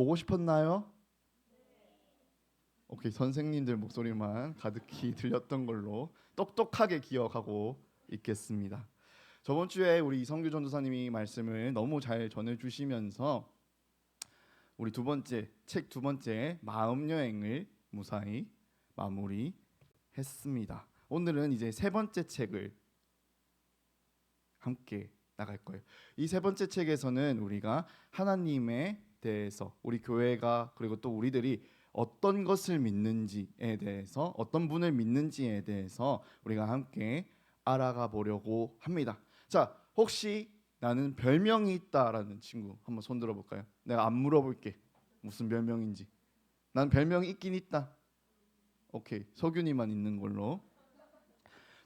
오고 싶었나요? 오케이, 선생님들 목소리만 가득히 들렸던 걸로 똑똑하게 기억하고 있겠습니다. 저번 주에 우리 이성규 전도사님이 말씀을 너무 잘 전해주시면서 우리 두 번째 마음 여행을 무사히 마무리했습니다. 오늘은 이제 세 번째 책을 함께 나갈 거예요. 이 세 번째 책에서는 우리가 하나님에 대해서 우리 교회가 그리고 또 우리들이 어떤 것을 믿는지에 대해서 어떤 분을 믿는지에 대해서 우리가 함께 알아가 보려고 합니다. 자, 혹시 나는 별명이 있다라는 친구 한번 손 들어 볼까요? 내가 안 물어볼게. 무슨 별명인지. 난 별명이 있긴 있다. 오케이. 석윤이만 있는 걸로.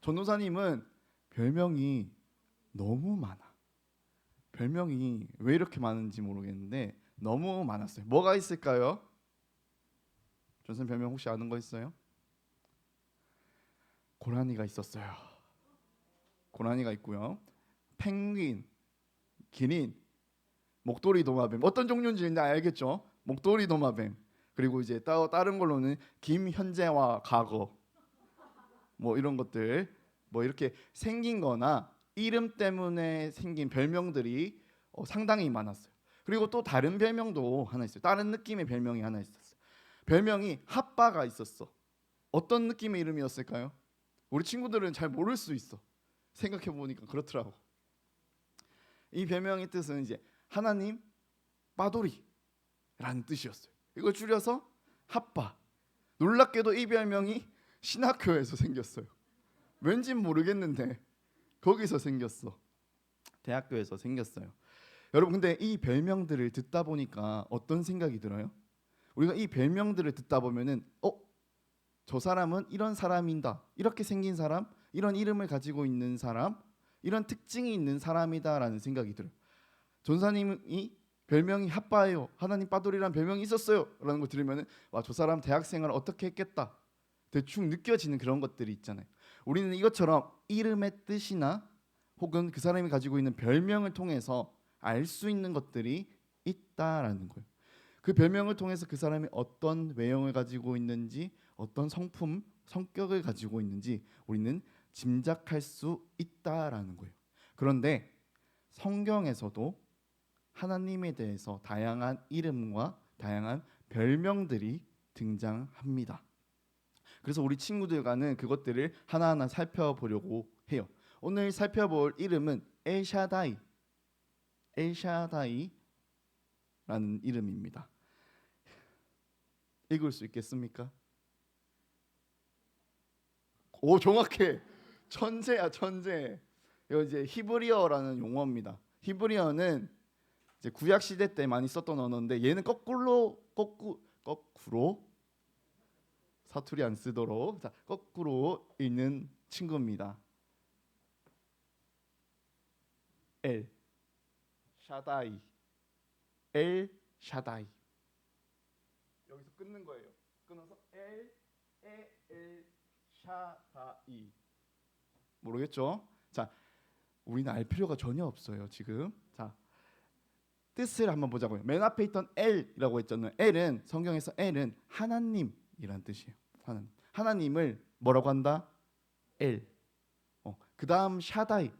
전도사님은 별명이 너무 많아. 별명이 왜 이렇게 많은지 모르겠는데 너무 많았어요. 뭐가 있을까요? 전선 별명 혹시 아는 거 있어요? 고라니가 있었어요. 고라니가 있고요. 펭귄, 기린, 목도리 도마뱀. 어떤 종류인지 알겠죠? 목도리 도마뱀. 그리고 이제 다른 걸로는 김현재와 과거. 뭐 이런 것들. 뭐 이렇게 생긴 거나 이름 때문에 생긴 별명들이 상당히 많았어요. 그리고 또 다른 별명도 하나 있어요. 다른 느낌의 별명이 하나 있었어요. 별명이 핫바가 있었어. 어떤 느낌의 이름이었을까요? 우리 친구들은 잘 모를 수 있어. 생각해 보니까 그렇더라고. 이 별명의 뜻은 이제 하나님 빠돌이라는 뜻이었어요. 이걸 줄여서 핫바. 놀랍게도 이 별명이 신학교에서 생겼어요. 왠진 모르겠는데 거기서 생겼어. 대학교에서 생겼어요. 여러분, 근데 이 별명들을 듣다 보니까 어떤 생각이 들어요? 우리가 이 별명들을 듣다 보면은 저 사람은 이런 사람인다. 이렇게 생긴 사람, 이런 이름을 가지고 있는 사람, 이런 특징이 있는 사람이다라는 생각이 들어요. 전사님이 별명이 핫바예요. 하나님 빠돌이라는 별명이 있었어요. 라는 거 들으면은 와, 저 사람 대학생활을 어떻게 했겠다. 대충 느껴지는 그런 것들이 있잖아요. 우리는 이것처럼 이름의 뜻이나 혹은 그 사람이 가지고 있는 별명을 통해서 알 수 있는 것들이 있다라는 거예요. 그 별명을 통해서 그 사람이 어떤 외형을 가지고 있는지, 어떤 성격을 가지고 있는지 우리는 짐작할 수 있다라는 거예요. 그런데 성경에서도 하나님에 대해서 다양한 이름과 다양한 별명들이 등장합니다. 그래서 우리 친구들과는 그것들을 하나하나 살펴보려고 해요. 오늘 살펴볼 이름은 엘샤다이, 엘샤다이라는 이름입니다. 읽을 수 있겠습니까? 오, 정확해. 천재야, 천재. 이거 이제 히브리어라는 용어입니다. 히브리어는 이제 구약 시대 때 많이 썼던 언어인데 얘는 거꾸로 사투리 안 쓰도록 거꾸로 읽는 친구입니다. 엘 샤다이, 엘 샤다이. 여기서 끊는 거예요. 끊어서 엘 샤다이. 모르겠죠? 자, 우리는 알 필요가 전혀 없어요 지금. 자, 뜻을 한번 보자고요. 맨 앞에 있던 L이라고 했잖아요. 성경에서 L은 하나님이란 뜻이에요. 하나님을 뭐라고 한다? 엘. 그다음 샤다이도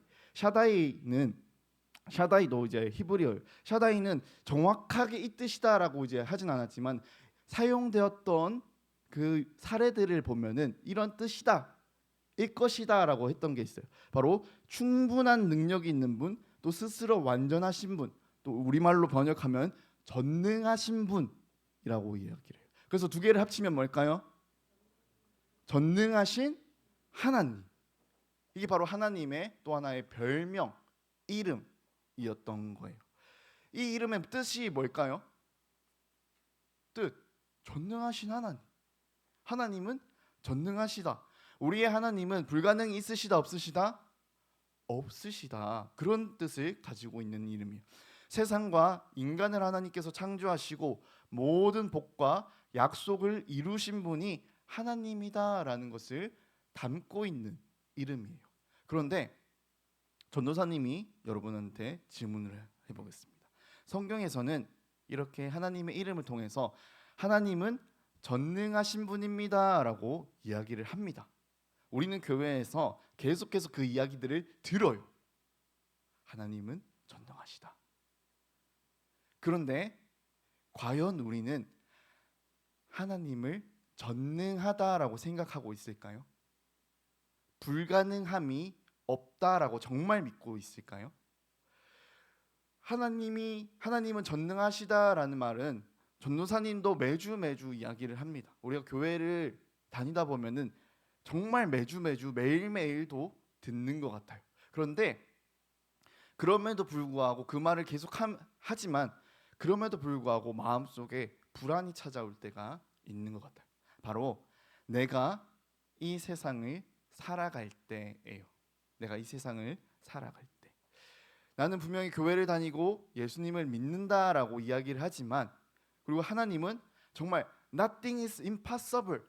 이제 히브리어예요. 샤다이는 정확하게 이 뜻이다라고 이제 하진 않았지만 사용되었던 그 사례들을 보면은 이런 뜻이다, 일 것이다라고 했던 게 있어요. 바로 충분한 능력이 있는 분, 또 스스로 완전하신 분, 또 우리말로 번역하면 전능하신 분이라고 이야기를 해요. 그래서 두 개를 합치면 뭘까요? 전능하신 하나님. 이게 바로 하나님의 또 하나의 별명, 이름이었던 거예요. 이 이름의 뜻이 뭘까요? 뜻, 전능하신 하나님. 하나님은 전능하시다. 우리의 하나님은 불가능이 있으시다 없으시다? 없으시다. 그런 뜻을 가지고 있는 이름이에요. 세상과 인간을 하나님께서 창조하시고 모든 복과 약속을 이루신 분이 하나님이다라는 것을 담고 있는 이름이에요. 그런데 전도사님이 여러분한테 질문을 해보겠습니다. 성경에서는 이렇게 하나님의 이름을 통해서 하나님은 전능하신 분입니다라고 이야기를 합니다. 우리는 교회에서 계속해서 그 이야기들을 들어요. 하나님은 전능하시다. 그런데 과연 우리는 하나님을 전능하다라고 생각하고 있을까요? 불가능함이 없다라고 정말 믿고 있을까요? 하나님은 전능하시다라는 말은 전도사님도 매주 이야기를 합니다. 우리가 교회를 다니다 보면은 정말 매주 매일매일도 듣는 것 같아요. 그런데 그럼에도 불구하고 그 말을 계속 하지만 그럼에도 불구하고 마음속에 불안이 찾아올 때가 있는 것 같아요. 바로 내가 이 세상을 살아갈 때예요. 내가 이 세상을 살아갈 때. 나는 분명히 교회를 다니고 예수님을 믿는다라고 이야기를 하지만, 그리고 하나님은 정말 nothing is impossible,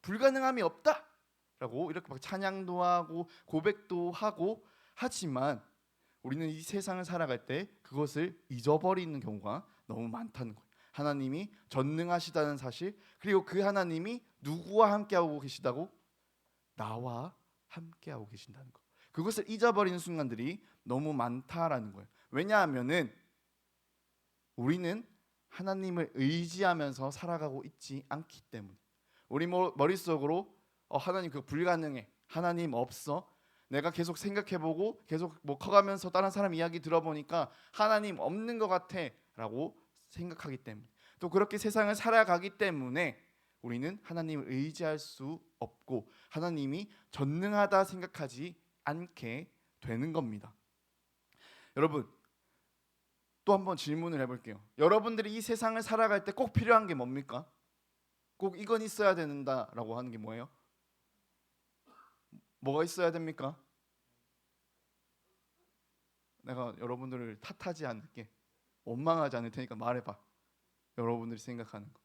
불가능함이 없다라고 이렇게 막 찬양도 하고 고백도 하고 하지만 우리는 이 세상을 살아갈 때 그것을 잊어버리는 경우가 너무 많다는 거예요. 하나님이 전능하시다는 사실, 그리고 그 하나님이 누구와 함께하고 계시다고? 나와 함께하고 계신다는 거. 그것을 잊어버리는 순간들이 너무 많다라는 거예요. 왜냐하면은 우리는 하나님을 의지하면서 살아가고 있지 않기 때문에. 우리 머릿속으로 하나님 그거 불가능해, 하나님 없어, 내가 계속 생각해보고 계속 커가면서 다른 사람 이야기 들어보니까 하나님 없는 것 같아 라고 생각하기 때문에, 또 그렇게 세상을 살아가기 때문에 우리는 하나님을 의지할 수 없고 하나님이 전능하다 생각하지 않게 되는 겁니다. 여러분, 또 한번 질문을 해볼게요. 여러분들이 이 세상을 살아갈 때 꼭 필요한 게 뭡니까? 꼭 이건 있어야 된다라고 하는 게 뭐예요? 뭐가 있어야 됩니까? 내가 여러분들을 탓하지 않을게, 원망하지 않을 테니까 말해봐. 여러분들이 생각하는 거.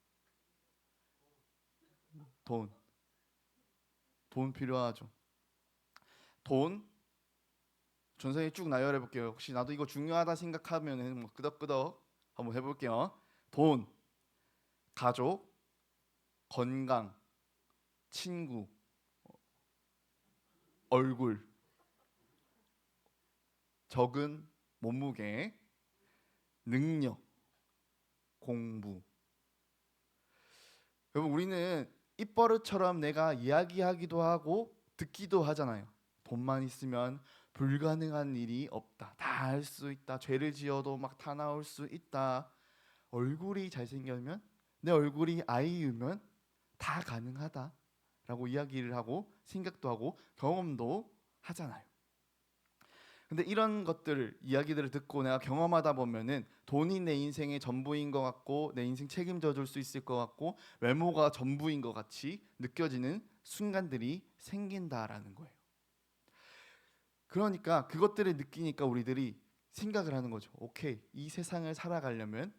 돈 필요하죠. 돈 전생에 쭉 나열해 볼게요. 혹시 나도 이거 중요하다 생각하면은 뭐 끄덕끄덕 한번 해볼게요. 돈, 가족, 건강, 친구, 얼굴, 적은 몸무게, 능력, 공부. 여러분, 우리는 입버릇처럼 내가 이야기하기도 하고 듣기도 하잖아요. 돈만 있으면 불가능한 일이 없다, 다 할 수 있다, 죄를 지어도 막 다 나올 수 있다, 얼굴이 잘생기면, 내 얼굴이 아이유면 다 가능하다라고 이야기를 하고 생각도 하고 경험도 하잖아요. 근데 이런 것들, 이야기들을 듣고 내가 경험하다 보면은 돈이 내 인생의 전부인 것 같고 내 인생 책임져 줄 수 있을 것 같고 외모가 전부인 것 같이 느껴지는 순간들이 생긴다라는 거예요. 그러니까 그것들을 느끼니까 우리들이 생각을 하는 거죠. 오케이, 이 세상을 살아가려면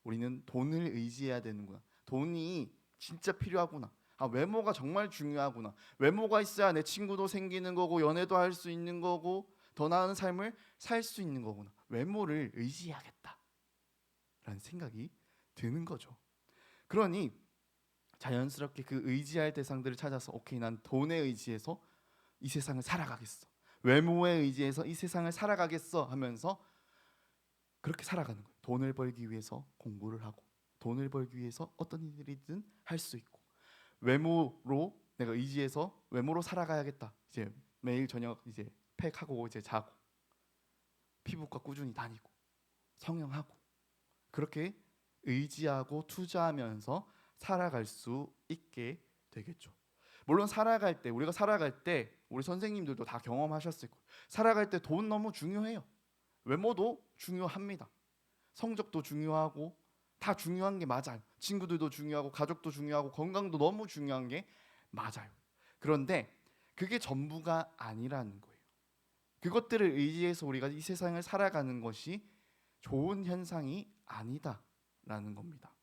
우리는 돈을 의지해야 되는구나. 돈이 진짜 필요하구나. 외모가 정말 중요하구나. 외모가 있어야 내 친구도 생기는 거고 연애도 할 수 있는 거고 더 나은 삶을 살 수 있는 거구나. 외모를 의지해야겠다 라는 생각이 드는 거죠. 그러니 자연스럽게 그 의지할 대상들을 찾아서 오케이, 난 돈에 의지해서 이 세상을 살아가겠어, 외모에 의지해서 이 세상을 살아가겠어 하면서 그렇게 살아가는 거예요. 돈을 벌기 위해서 공부를 하고, 돈을 벌기 위해서 어떤 일이든 할 수 있고, 외모로 내가 의지해서 외모로 살아가야겠다. 이제 매일 저녁 이제 팩하고 이제 자고, 피부과 꾸준히 다니고, 성형하고, 그렇게 의지하고 투자하면서 살아갈 수 있게 되겠죠. 물론 우리가 살아갈 때 우리 선생님들도 다 경험하셨을 거예요. 살아갈 때 돈 너무 중요해요. 외모도 중요합니다. 성적도 중요하고 다 중요한 게 맞아요. 친구들도 중요하고 가족도 중요하고 건강도 너무 중요한 게 맞아요. 그런데 그게 전부가 아니라는 거예요. 그것들을 의지해서 우리가 이 세상을 살아가는 것이 좋은 현상이 아니다라는 겁니다.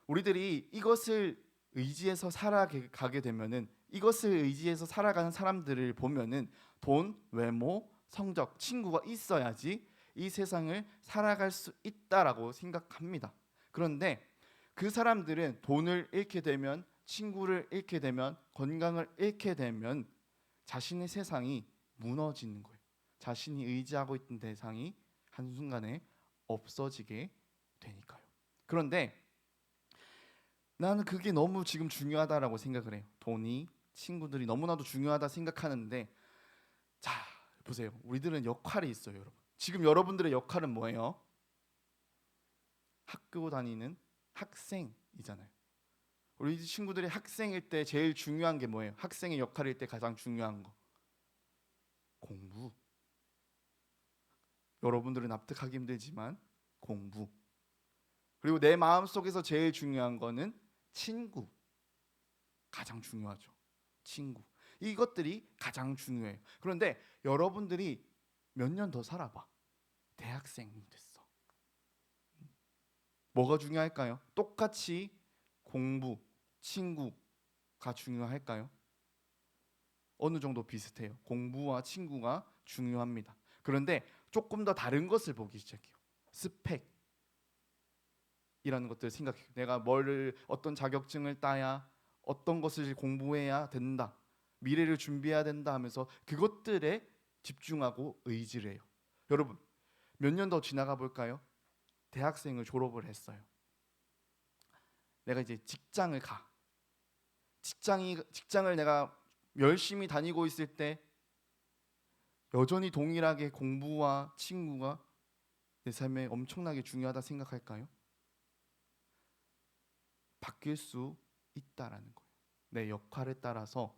우리들이 이것을 의지해서 살아가게 되면은, 이것을 의지해서 살아가는 사람들을 보면은 돈, 외모, 성적, 친구가 있어야지 이 세상을 살아갈 수 있다라고 생각합니다. 그런데 그 사람들은 돈을 잃게 되면, 친구를 잃게 되면, 건강을 잃게 되면 자신의 세상이 무너지는 거예요. 자신이 의지하고 있던 대상이 한순간에 없어지게 되니까요. 그런데 나는 그게 너무 지금 중요하다라고 생각을 해요. 돈이, 친구들이 너무나도 중요하다 생각하는데, 자, 보세요. 우리들은 역할이 있어요, 여러분. 지금 여러분들의 역할은 뭐예요? 학교 다니는 학생이잖아요. 우리 친구들이 학생일 때 제일 중요한 게 뭐예요? 학생의 역할일 때 가장 중요한 거, 공부. 여러분들은 납득하기 힘들지만 공부. 그리고 내 마음속에서 제일 중요한 거는 친구. 가장 중요하죠. 친구. 이것들이 가장 중요해요. 그런데 여러분들이 몇 년 더 살아봐. 대학생 됐어. 뭐가 중요할까요? 똑같이 공부, 친구가 중요할까요? 어느 정도 비슷해요. 공부와 친구가 중요합니다. 그런데 조금 더 다른 것을 보기 시작해요. 스펙이라는 것들을 생각해요. 내가 어떤 자격증을 따야, 어떤 것을 공부해야 된다, 미래를 준비해야 된다 하면서 그것들에 집중하고 의지를 해요. 여러분, 몇 년 더 지나가 볼까요? 대학생을 졸업을 했어요. 내가 이제 직장을 가. 직장을 내가 열심히 다니고 있을 때 여전히 동일하게 공부와 친구가 내 삶에 엄청나게 중요하다 생각할까요? 바뀔 수 있다라는 거예요. 내 역할에 따라서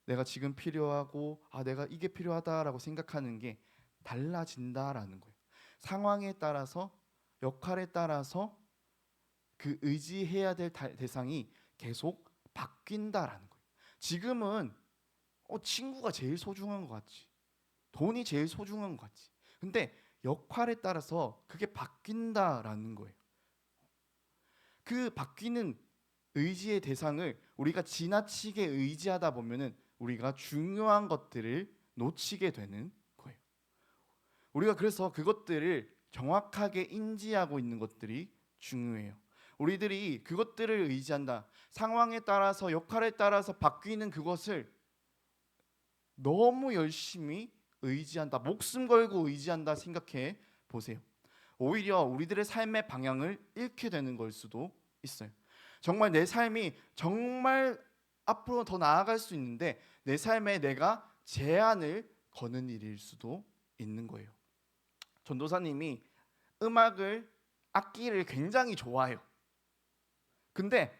내가 지금 필요하고 내가 이게 필요하다라고 생각하는 게 달라진다라는 거예요. 상황에 따라서, 역할에 따라서 그 의지해야 될 대상이 계속 바뀐다라는 거예요. 지금은 친구가 제일 소중한 것 같지, 돈이 제일 소중한 것 같지. 근데 역할에 따라서 그게 바뀐다라는 거예요. 그 바뀌는 의지의 대상을 우리가 지나치게 의지하다 보면은 우리가 중요한 것들을 놓치게 되는 거예요. 우리가 그래서 그것들을 정확하게 인지하고 있는 것들이 중요해요. 우리들이 그것들을 의지한다. 상황에 따라서, 역할에 따라서 바뀌는 그것을 너무 열심히 의지한다, 목숨 걸고 의지한다 생각해 보세요. 오히려 우리들의 삶의 방향을 잃게 되는 걸 수도 있어요. 정말 내 삶이 정말 앞으로 더 나아갈 수 있는데 내 삶에 내가 제한을 거는 일일 수도 있는 거예요. 전도사님이 악기를 굉장히 좋아해요. 근데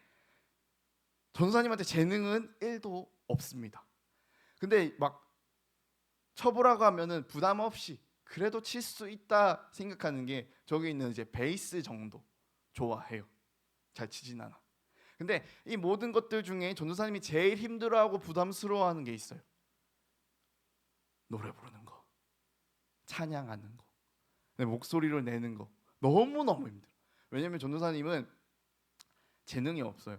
전도사님한테 재능은 1도 없습니다. 근데 막 쳐보라고 하면은 부담 없이 그래도 칠 수 있다 생각하는 게 저기 있는 이제 베이스 정도 좋아해요. 잘 치진 않아. 근데 이 모든 것들 중에 전도사님이 제일 힘들어하고 부담스러워하는 게 있어요. 노래 부르는 거, 찬양하는 거, 내 목소리를 내는 거 너무너무 힘들어. 왜냐면 전도사님은 재능이 없어요.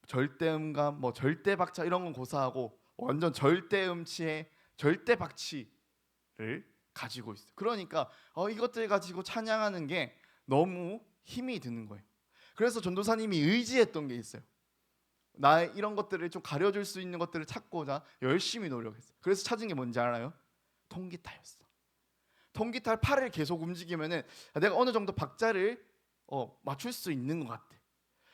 절대음감, 절대박자 이런 건 고사하고 완전 절대음치에 절대박치를 가지고 있어요. 그러니까 이것들 가지고 찬양하는 게 너무 힘이 드는 거예요. 그래서 전도사님이 의지했던 게 있어요. 나의 이런 것들을 좀 가려줄 수 있는 것들을 찾고자 열심히 노력했어요. 그래서 찾은 게 뭔지 알아요? 통기타였어. 통기타 팔을 계속 움직이면은 내가 어느 정도 박자를 맞출 수 있는 것 같아.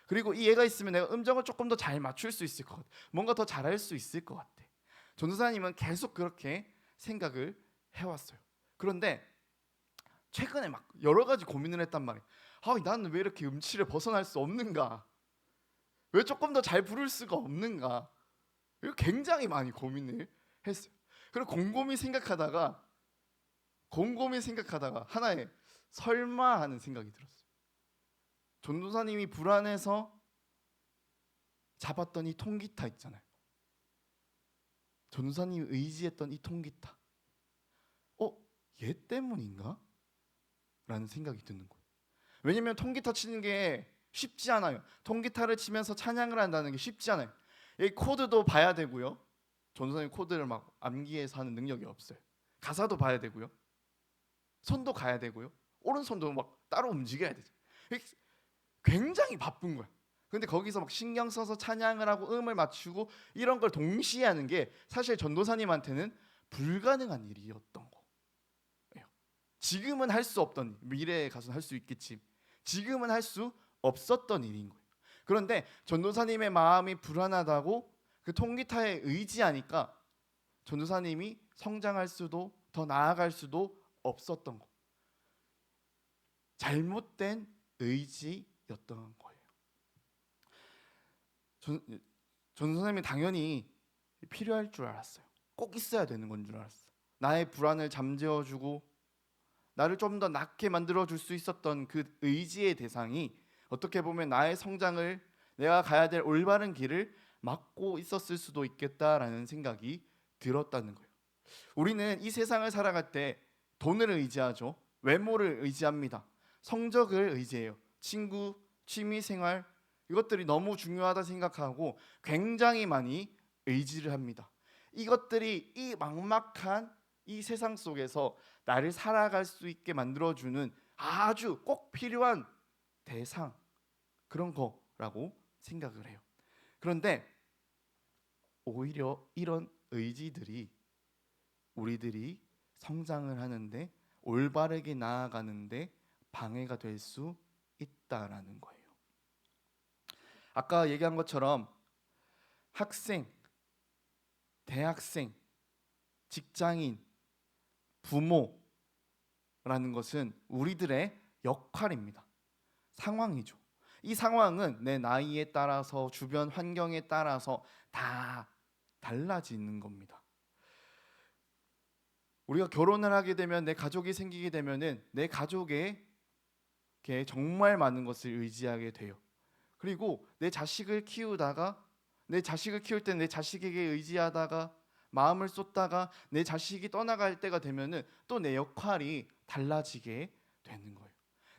그리고 이 얘가 있으면 내가 음정을 조금 더 잘 맞출 수 있을 것 같아. 뭔가 더 잘할 수 있을 것 같아. 전도사님은 계속 그렇게 생각을 해왔어요. 그런데 최근에 막 여러 가지 고민을 했단 말이에요. 나는 왜 이렇게 음치를 벗어날 수 없는가? 왜 조금 더 잘 부를 수가 없는가? 이거 굉장히 많이 고민을 했어요. 그리고 곰곰이 생각하다가 하나의 설마 하는 생각이 들었어요. 전도사님이 불안해서 잡았던 이 통기타 있잖아요. 전도사님이 의지했던 이 통기타. 얘 때문인가? 라는 생각이 드는 거예요. 왜냐면 통기타 치는 게 쉽지 않아요. 통기타를 치면서 찬양을 한다는 게 쉽지 않아요. 이 코드도 봐야 되고요. 전도사님 코드를 막 암기해서 하는 능력이 없어요. 가사도 봐야 되고요. 손도 가야 되고요. 오른손도 막 따로 움직여야 되죠. 굉장히 바쁜 거야. 근데 거기서 막 신경 써서 찬양을 하고 음을 맞추고 이런 걸 동시에 하는 게 사실 전도사님한테는 불가능한 일이었던 거예요. 지금은 할 수 없던, 미래에 가서는 할 수 있겠지. 지금은 할 수 없었던 일인 거예요. 그런데 전도사님의 마음이 불안하다고 그 통기타에 의지하니까 전도사님이 성장할 수도 더 나아갈 수도 없었던 거. 잘못된 의지였던 거예요. 전도사님이 당연히 필요할 줄 알았어요. 꼭 있어야 되는 건 줄 알았어. 나의 불안을 잠재워주고 나를 좀 더 낫게 만들어줄 수 있었던 그 의지의 대상이 어떻게 보면 나의 성장을, 내가 가야 될 올바른 길을 막고 있었을 수도 있겠다라는 생각이 들었다는 거예요. 우리는 이 세상을 살아갈 때 돈을 의지하죠. 외모를 의지합니다. 성적을 의지해요. 친구, 취미생활, 이것들이 너무 중요하다 생각하고 굉장히 많이 의지를 합니다. 이것들이 이 막막한 이 세상 속에서 나를 살아갈 수 있게 만들어주는 아주 꼭 필요한 대상, 그런 거라고 생각을 해요. 그런데 오히려 이런 의지들이 우리들이 성장을 하는데, 올바르게 나아가는데 방해가 될 수 있다라는 거예요. 아까 얘기한 것처럼 학생, 대학생, 직장인, 부모라는 것은 우리들의 역할입니다. 상황이죠. 이 상황은 내 나이에 따라서, 주변 환경에 따라서 다 달라지는 겁니다. 우리가 결혼을 하게 되면, 내 가족이 생기게 되면은 내 가족에게 정말 많은 것을 의지하게 돼요. 그리고 내 자식을 키울 때 내 자식에게 의지하다가 마음을 쏟다가 내 자식이 떠나갈 때가 되면은 또 내 역할이 달라지게 되는 거예요.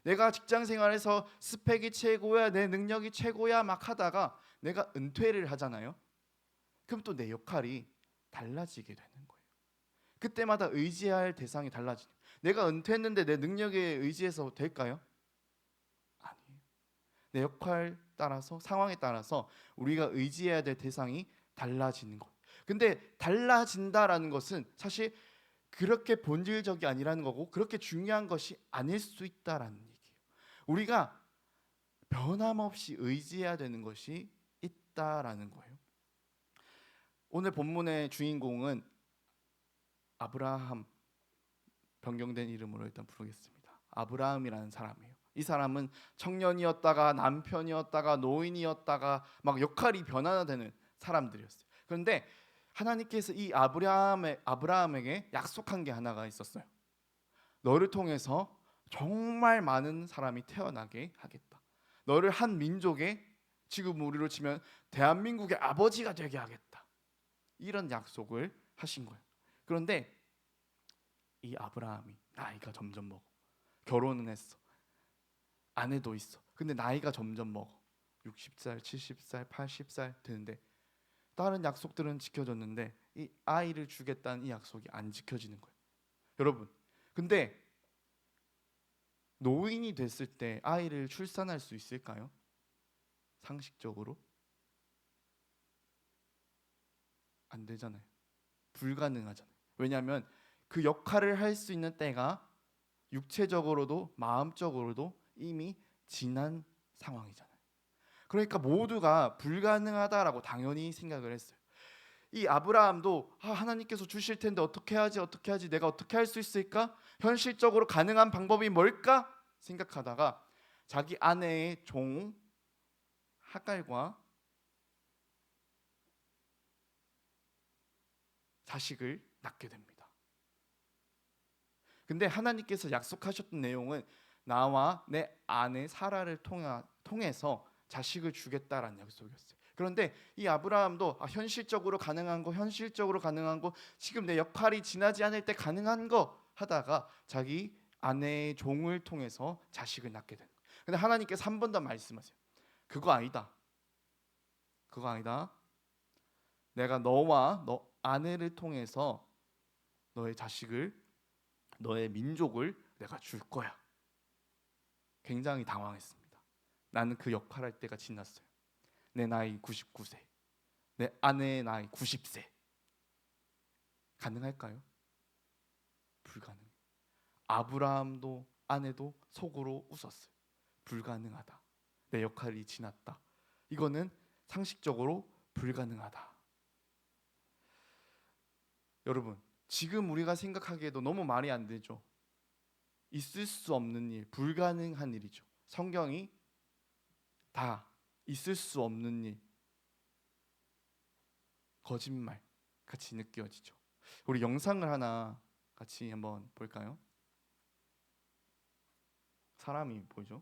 내가 직장 생활에서 스펙이 최고야, 내 능력이 최고야 막 하다가 내가 은퇴를 하잖아요. 그럼 또 내 역할이 달라지게 되는 거예요. 그때마다 의지해야 할 대상이 달라지죠. 내가 은퇴했는데 내 능력에 의지해서 될까요? 아니에요. 내 역할 따라서, 상황에 따라서 우리가 의지해야 될 대상이 달라지는 거예요. 근데 달라진다라는 것은 사실 그렇게 본질적이 아니라는 거고, 그렇게 중요한 것이 아닐 수 있다라는 얘기예요. 우리가 변함없이 의지해야 되는 것이 있다라는 거예요. 오늘 본문의 주인공은 아브라함, 변경된 이름으로 일단 부르겠습니다. 아브라함이라는 사람이에요. 이 사람은 청년이었다가 남편이었다가 노인이었다가 막 역할이 변화되는 사람들이었어요. 그런데 하나님께서 이 아브라함에게 약속한 게 하나가 있었어요. 너를 통해서 정말 많은 사람이 태어나게 하겠다. 너를 한 민족의, 지금 우리로 치면 대한민국의 아버지가 되게 하겠다. 이런 약속을 하신 거예요. 그런데 이 아브라함이 나이가 점점 먹어. 결혼은 했어. 아내도 있어. 근데 나이가 점점 먹어. 60살, 70살, 80살 되는데 다른 약속들은 지켜졌는데 이 아이를 주겠다는 이 약속이 안 지켜지는 거예요. 여러분, 근데 노인이 됐을 때 아이를 출산할 수 있을까요? 상식적으로 안 되잖아요. 불가능하잖아요. 왜냐하면 그 역할을 할 수 있는 때가 육체적으로도 마음적으로도 이미 지난 상황이잖아요. 그러니까 모두가 불가능하다라고 당연히 생각을 했어요. 이 아브라함도 하나님께서 주실 텐데 어떻게 하지 내가 어떻게 할 수 있을까? 현실적으로 가능한 방법이 뭘까? 생각하다가 자기 아내의 종 하갈과 자식을 낳게 됩니다. 근데 하나님께서 약속하셨던 내용은 나와 내 아내 사라를 통해서 자식을 주겠다라는 약속이었어요. 그런데 이 아브라함도 현실적으로 가능한 거, 지금 내 역할이 지나지 않을 때 가능한 거 하다가 자기 아내의 종을 통해서 자식을 낳게 되는 거예요. 근데 하나님께서 한 번 더 말씀하세요. 그거 아니다. 내가 너와 너 아내를 통해서 너의 자식을, 너의 민족을 내가 줄 거야. 굉장히 당황했습니다. 나는 그 역할할 때가 지났어요. 내 나이 99세, 내 아내의 나이 90세. 가능할까요? 불가능. 아브라함도 아내도 속으로 웃었어요. 불가능하다. 내 역할이 지났다. 이거는 상식적으로 불가능하다. 여러분, 지금 우리가 생각하기에도 너무 말이 안 되죠. 있을 수 없는 일, 불가능한 일이죠. 성경이 다 있을 수 없는 일, 거짓말 같이 느껴지죠. 우리 영상을 하나 같이 한번 볼까요? 사람이 보이죠?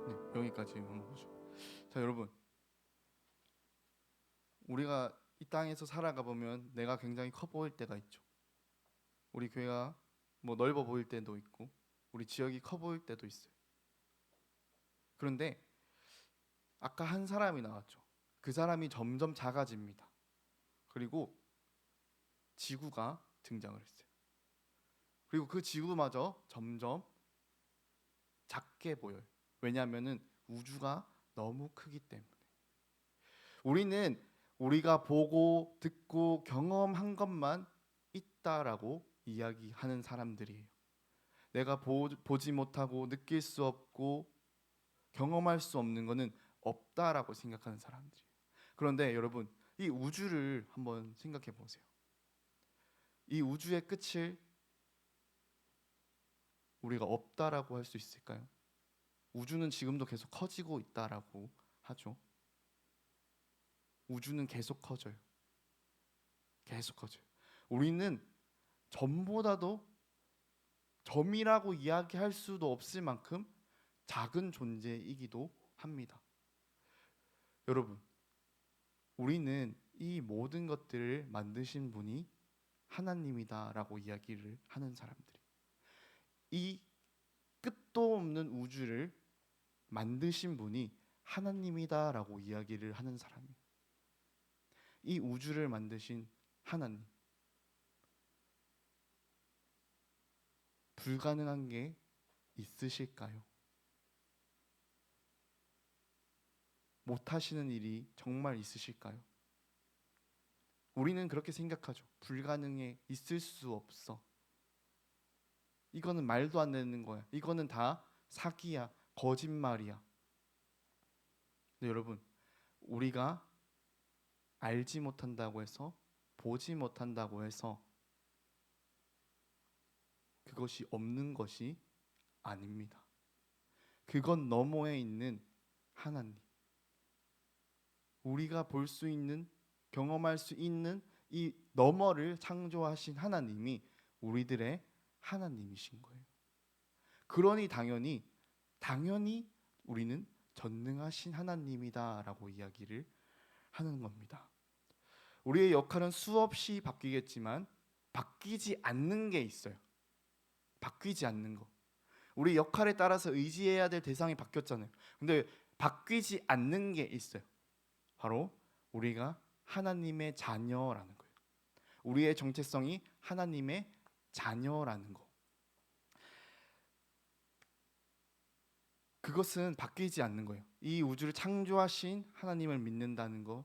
네, 여기까지 한번 보죠. 자, 여러분, 우리가 이 땅에서 살아가 보면 내가 굉장히 커 보일 때가 있죠. 우리 교회가 뭐 넓어 보일 때도 있고, 우리 지역이 커 보일 때도 있어요. 그런데 아까 한 사람이 나왔죠. 그 사람이 점점 작아집니다. 그리고 지구가 등장을 했어요. 그리고 그 지구마저 점점 작게 보여요. 왜냐하면은 우주가 너무 크기 때문에. 우리는 우리가 보고 듣고 경험한 것만 있다라고 이야기하는 사람들이에요. 내가 보지 못하고 느낄 수 없고 경험할 수 없는 것은 없다라고 생각하는 사람들이에요. 그런데 여러분, 이 우주를 한번 생각해 보세요. 이 우주의 끝을 우리가 없다라고 할 수 있을까요? 우주는 지금도 계속 커지고 있다라고 하죠. 우주는 계속 커져요. 계속 커져요. 우리는 점보다도 점이라고 이야기할 수도 없을 만큼 작은 존재이기도 합니다. 여러분, 우리는 이 모든 것들을 만드신 분이 하나님이다라고 이야기를 하는 사람들이, 이 끝도 없는 우주를 만드신 분이 하나님이다라고 이야기를 하는 사람이에요. 이 우주를 만드신 하나님, 불가능한 게 있으실까요? 못하시는 일이 정말 있으실까요? 우리는 그렇게 생각하죠. 불가능해, 있을 수 없어. 이거는 말도 안 되는 거야. 이거는 다 사기야, 거짓말이야. 근데 여러분, 우리가 알지 못한다고 해서, 보지 못한다고 해서 그것이 없는 것이 아닙니다. 그건 너머에 있는 하나님, 우리가 볼 수 있는, 경험할 수 있는 이 너머를 창조하신 하나님이 우리들의 하나님이신 거예요. 그러니 당연히 우리는 전능하신 하나님이다라고 이야기를 하는 겁니다. 우리의 역할은 수없이 바뀌겠지만 바뀌지 않는 게 있어요. 바뀌지 않는 거. 우리 역할에 따라서 의지해야 될 대상이 바뀌었잖아요. 근데 바뀌지 않는 게 있어요. 바로 우리가 하나님의 자녀라는 거예요. 우리의 정체성이 하나님의 자녀라는 거. 그것은 바뀌지 않는 거예요. 이 우주를 창조하신 하나님을 믿는다는 거,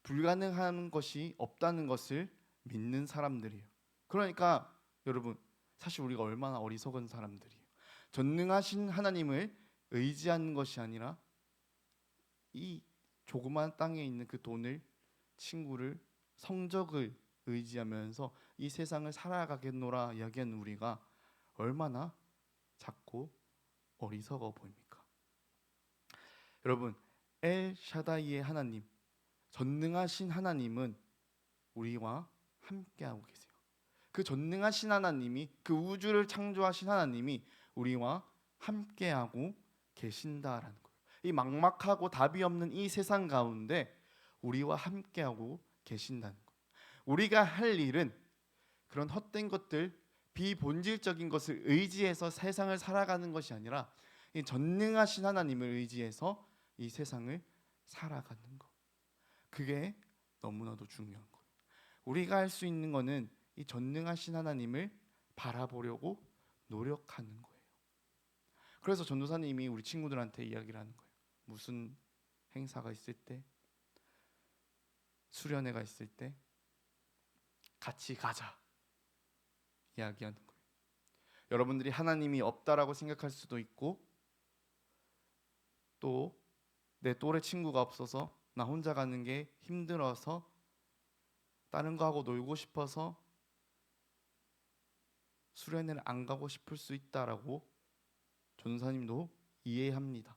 불가능한 것이 없다는 것을 믿는 사람들이에요. 그러니까 여러분, 사실 우리가 얼마나 어리석은 사람들이에요. 전능하신 하나님을 의지하는 것이 아니라 이 조그만 땅에 있는 그 돈을, 친구를, 성적을 의지하면서 이 세상을 살아가겠노라 이야기하는 우리가 얼마나 작고 어리석어 보입니까? 여러분, 엘 샤다이의 하나님, 전능하신 하나님은 우리와 함께하고 계세요. 그 전능하신 하나님이, 그 우주를 창조하신 하나님이 우리와 함께하고 계신다라는 거예요. 이 막막하고 답이 없는 이 세상 가운데 우리와 함께하고 계신다는 거예요. 우리가 할 일은 그런 헛된 것들, 비본질적인 것을 의지해서 세상을 살아가는 것이 아니라 이 전능하신 하나님을 의지해서 이 세상을 살아가는 것. 그게 너무나도 중요한 거예요. 우리가 할 수 있는 거는 이 전능하신 하나님을 바라보려고 노력하는 거예요. 그래서 전도사님이 우리 친구들한테 이야기를 하는 거예요. 무슨 행사가 있을 때, 수련회가 있을 때 같이 가자 이야기하는 거예요. 여러분들이 하나님이 없다라고 생각할 수도 있고, 또 내 또래 친구가 없어서 나 혼자 가는 게 힘들어서 다른 거 하고 놀고 싶어서 수련회를 안 가고 싶을 수 있다라고 전도사님도 이해합니다.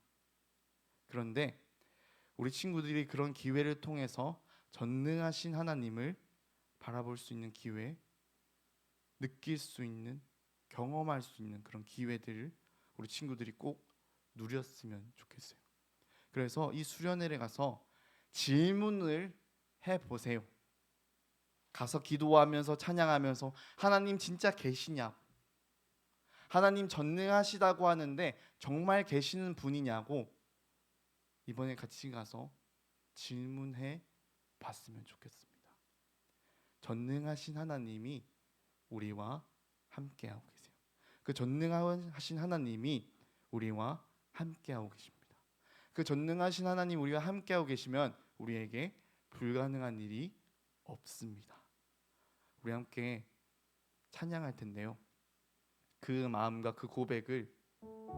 그런데 우리 친구들이 그런 기회를 통해서 전능하신 하나님을 바라볼 수 있는 기회, 느낄 수 있는, 경험할 수 있는 그런 기회들을 우리 친구들이 꼭 누렸으면 좋겠어요. 그래서 이 수련회를 가서 질문을 해보세요. 가서 기도하면서 찬양하면서 하나님 진짜 계시냐고, 하나님 전능하시다고 하는데 정말 계시는 분이냐고 이번에 같이 가서 질문해 봤으면 좋겠습니다. 전능하신 하나님이 우리와 함께하고 계세요. 그 전능하신 하나님이 우리와 함께하고 계십니다. 그 전능하신 하나님 우리와 함께하고 계시면 우리에게 불가능한 일이 없습니다. 우리 함께 찬양할 텐데요. 그 마음과 그 고백을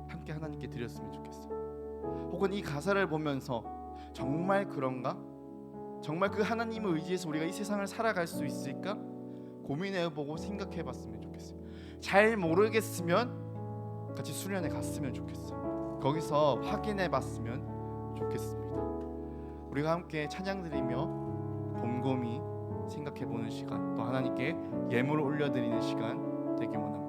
함께 하나님께 드렸으면 좋겠어요. 혹은 이 가사를 보면서 정말 그런가? 정말 그 하나님을 의지해서 우리가 이 세상을 살아갈 수 있을까? 고민해보고 생각해봤으면 좋겠어요. 잘 모르겠으면 같이 수련회 갔으면 좋겠어요. 거기서 확인해봤으면 좋겠습니다. 우리가 함께 찬양 드리며 곰곰이 생각해보는 시간, 또 하나님께 예물을 올려드리는 시간 되기 원합니다.